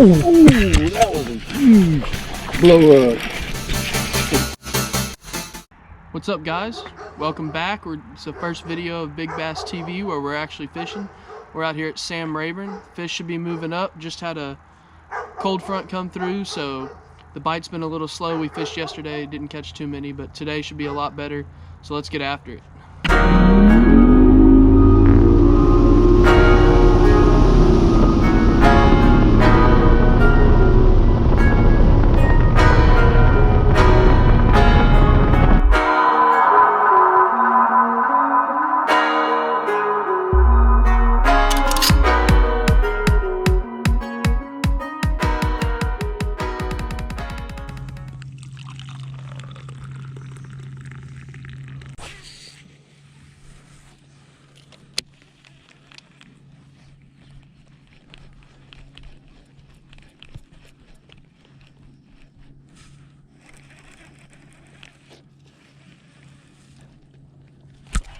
that was a huge blow up. What's up, guys? Welcome back. It's the first video of Big Bass TV where we're actually fishing. We're out here at Sam Rayburn. Fish should be moving up. Just had a cold front come through, so the bite's been a little slow. We fished yesterday, didn't catch too many, but today should be a lot better. So let's get after it.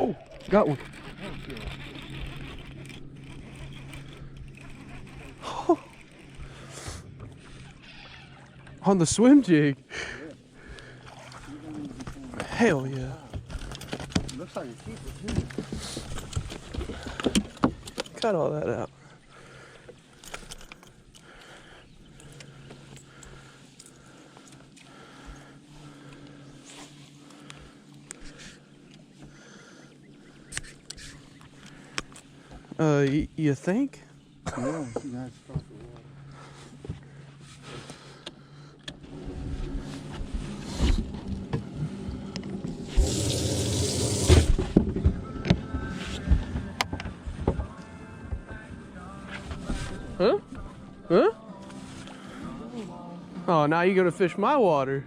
Oh, got one. Oh. On the swim jig. Yeah. Hell yeah. Looks like a keeper too. Cut all that out. You think? Yeah, she got to stop the water. Huh? Huh? Oh, now you're gonna fish my water.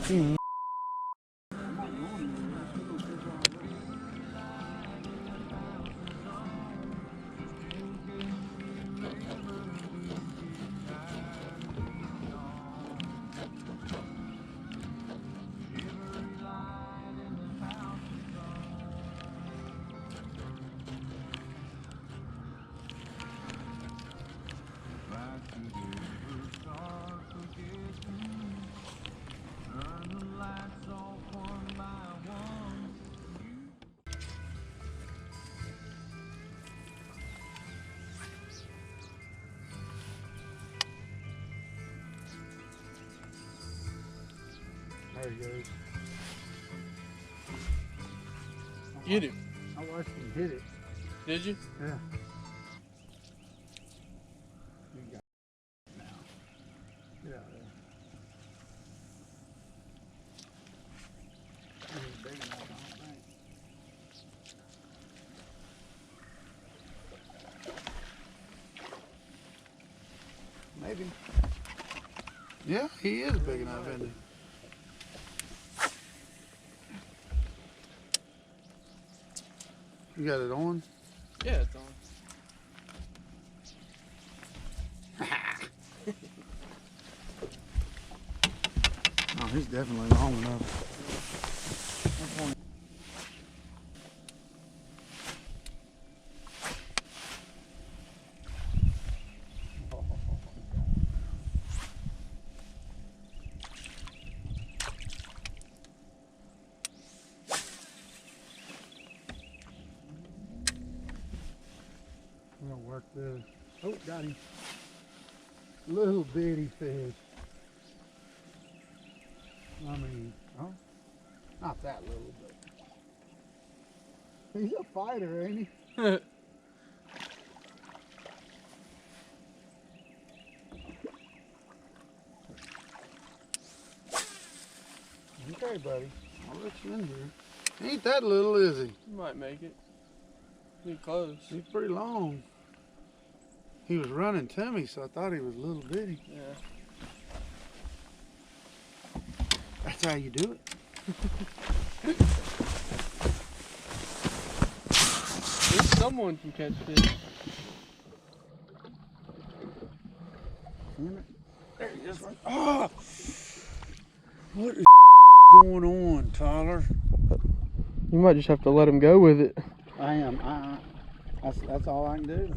You There he goes. Get it. I watched him hit it. Did you? Yeah. You got it now. Get out of there. He ain't big enough, I don't think. Maybe. Yeah, he is big enough, isn't he? You got it on? Yeah, it's on. Oh, he's definitely long enough. We'll work this. Oh, got him. Little bitty fish. I mean, oh, not that little, but he's a fighter, ain't he? Okay, buddy. I'll let you in here. Ain't that little, is he? You might make it. Be close. He's pretty long. He was running to me, so I thought he was a little bitty. Yeah. That's how you do it. At least someone can catch fish. There he is. Oh! What is going on, Tyler? You might just have to let him go with it. I am. That's all I can do.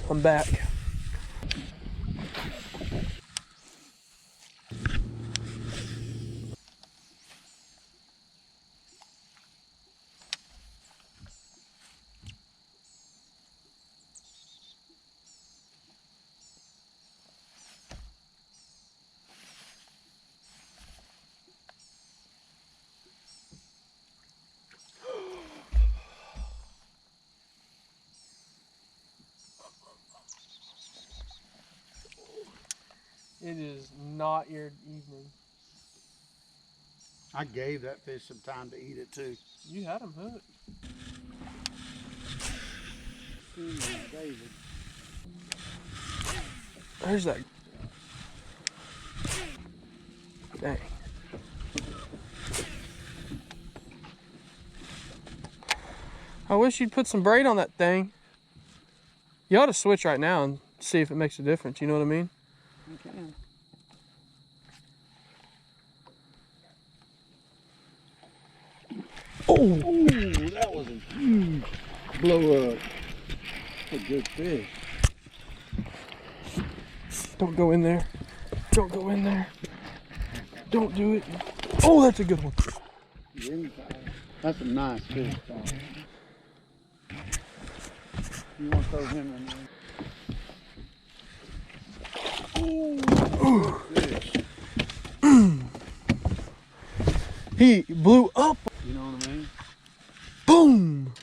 I'm back. It is not your evening. I gave that fish some time to eat it too. You had him hooked. David. There's that. Dang. I wish you'd put some braid on that thing. You ought to switch right now and see if it makes a difference. You know what I mean? I can. Oh, that was a huge blow up. That's a good fish. Don't go in there. Don't go in there. Don't do it. Oh, that's a good one. That's a nice fish. You want to throw him in there? Ooh, fish. He blew up. You know what I mean? Boom.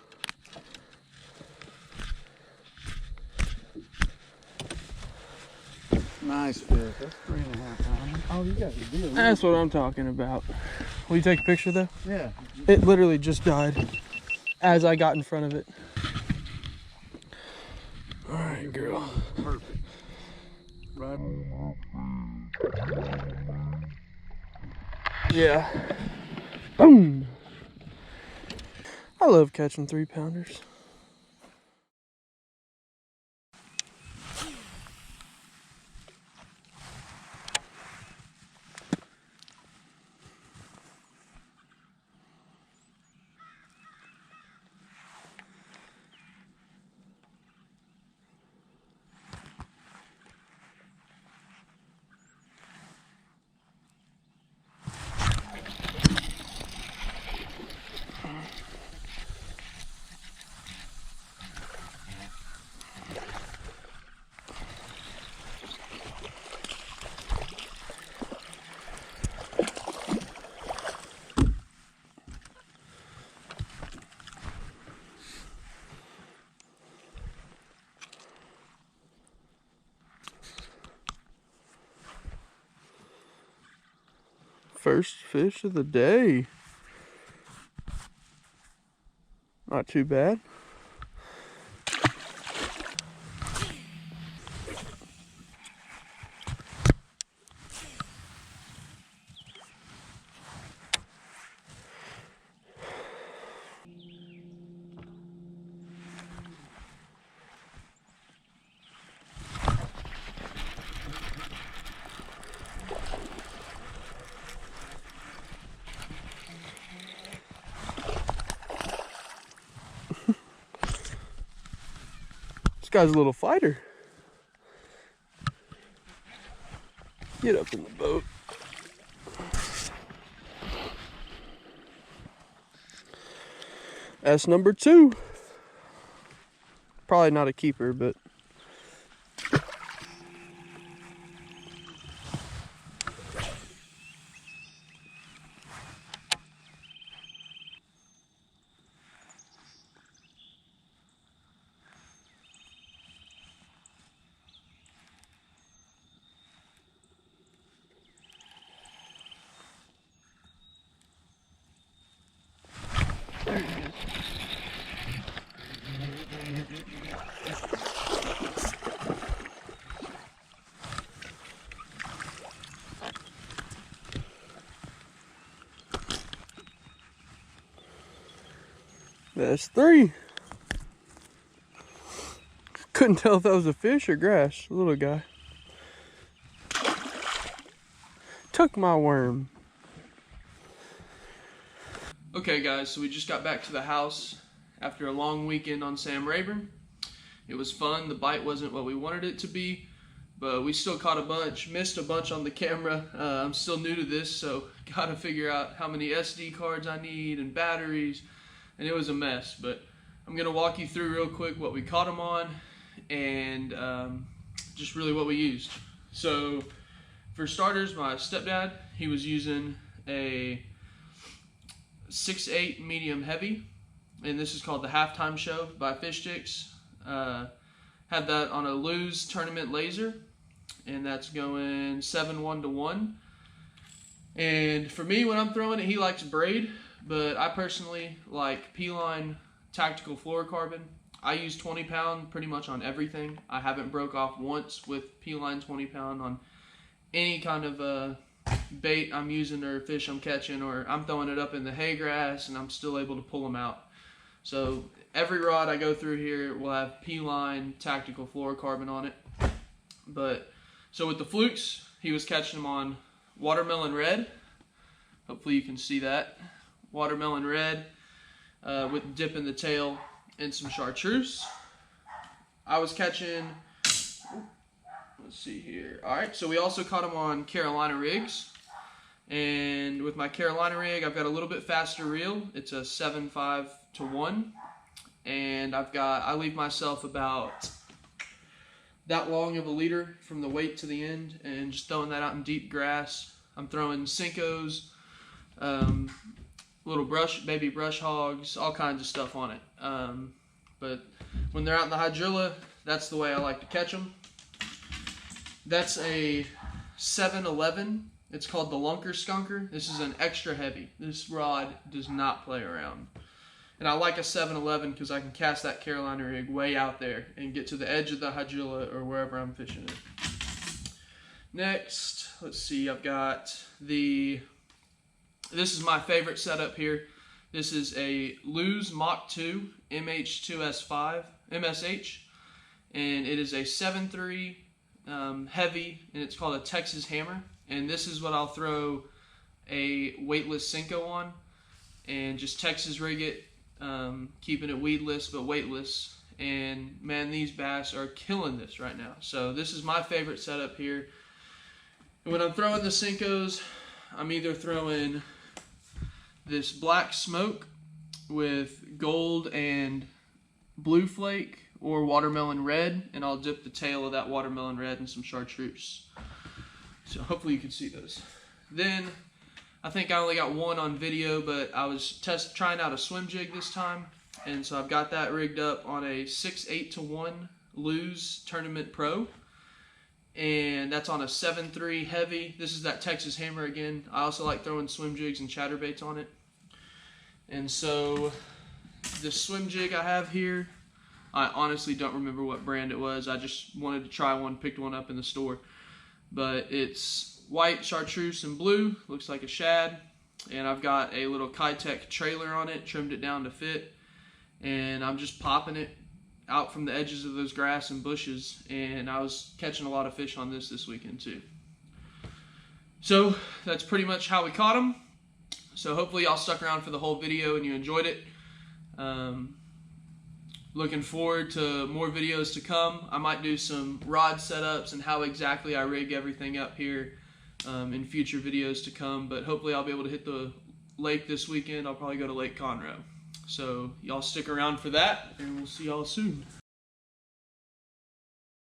Nice fish. That's 3.5 pounds. Oh, you got the deal. That's what I'm talking about. Will you take a picture though? Yeah. It literally just died as I got in front of it. All right, girl. Perfect. Right. Yeah. Boom. I love catching 3-pounders. First fish of the day. Not too bad. This guy's a little fighter. Get up in the boat. That's number 2. Probably not a keeper, but that's 3. Couldn't tell if that was a fish or grass. Little guy. Took my worm. Okay guys, so we just got back to the house after a long weekend on Sam Rayburn. It was fun. The bite wasn't what we wanted it to be, but we still caught a bunch. Missed a bunch on the camera. I'm still new to this, so got to figure out how many SD cards I need and batteries, and it was a mess. But I'm going to walk you through real quick what we caught them on and just really what we used. So for starters, my stepdad, he was using a 6/8 medium heavy, and this is called the Halftime Show by Fish Sticks. Had that on a Lose tournament laser, and that's going 7-1 to 1. And for me, when I'm throwing it, he likes braid, but I personally like P-line tactical fluorocarbon. I use 20 pound pretty much on everything. I haven't broke off once with P-line 20 pound on any kind of bait I'm using or fish I'm catching, or I'm throwing it up in the hay grass and I'm still able to pull them out. So every rod I go through here will have P-line tactical fluorocarbon on it. But so with the flukes, he was catching them on watermelon red. Hopefully you can see that. Watermelon red with dip in the tail and some chartreuse. I was catching, let's see here. All right, so we also caught them on Carolina rigs. And with my Carolina rig, I've got a little bit faster reel. It's a 7.5 to 1. And I leave myself about that long of a leader from the weight to the end, and just throwing that out in deep grass. I'm throwing Cincos, little baby brush hogs, all kinds of stuff on it. But when they're out in the hydrilla, that's the way I like to catch them. That's a 7-11. It's called the Lunker Skunker. This is an extra heavy. This rod does not play around. And I like a 7-11 because I can cast that Carolina rig way out there and get to the edge of the hydrilla or wherever I'm fishing it. Next, let's see, I've got this is my favorite setup here. This is a Lose Mach 2 MH2S5 MSH, and it is a 7.3 heavy, and it's called a Texas Hammer. And this is what I'll throw a weightless Cinco on, and just Texas rig it, keeping it weedless but weightless. And man, these bass are killing this right now. So this is my favorite setup here. And when I'm throwing the Cincos, I'm either throwing this black smoke with gold and blue flake, or watermelon red, and I'll dip the tail of that watermelon red in some chartreuse. So hopefully you can see those. Then I think I only got one on video, but I was trying out a swim jig this time, and so I've got that rigged up on a 6/8 to 1 Lose Tournament Pro, and that's on a 7.3 heavy. This is that Texas Hammer again. I also like throwing swim jigs and chatterbaits on it. And so the swim jig I have here, I honestly don't remember what brand it was. I just wanted to try one, picked one up in the store. But it's white, chartreuse, and blue. Looks like a shad. And I've got a little Kitech trailer on it, trimmed it down to fit. And I'm just popping it out from the edges of those grass and bushes. And I was catching a lot of fish on this weekend too. So that's pretty much how we caught them. So hopefully y'all stuck around for the whole video and you enjoyed it. Looking forward to more videos to come. I might do some rod setups and how exactly I rig everything up here in future videos to come. But hopefully I'll be able to hit the lake this weekend. I'll probably go to Lake Conroe. So y'all stick around for that, and we'll see y'all soon.